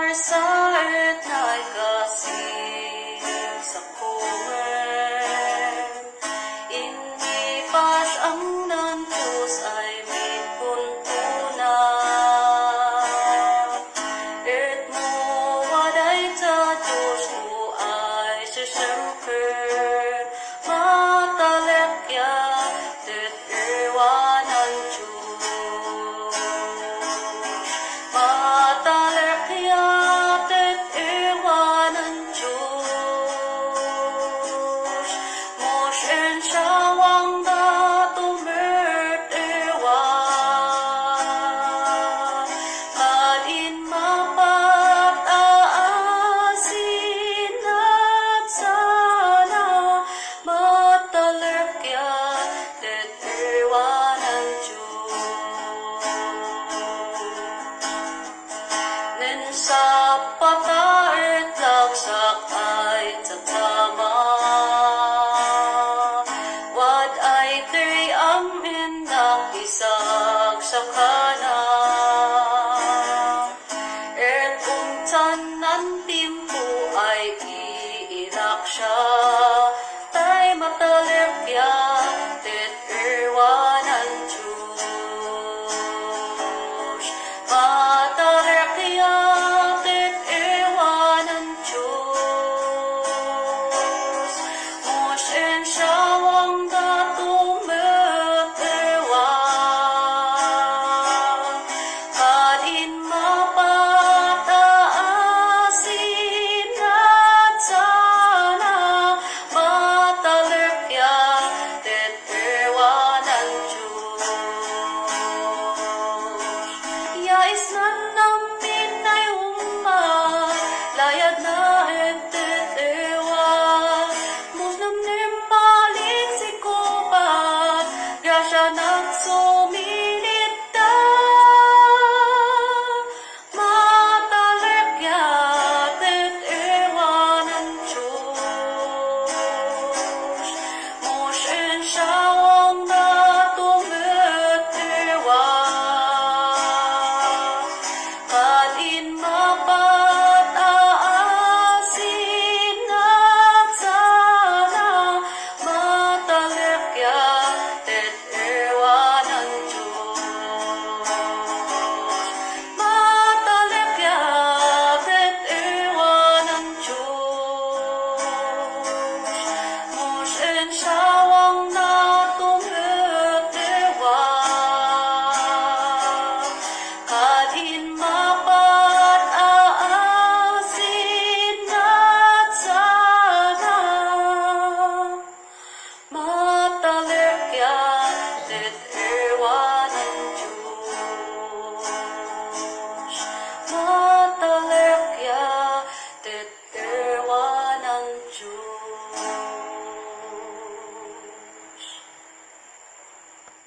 Saet nai kasi sa kuwer Hindi pas ang nantus ay may puntuna Et mo waday tatus mo ay sisemper Matalekya tet iwanan Diyos Matalekya sa pataet laksak ay tatama Wad ay tiri amin nakisag sa kana Et kung tanan tim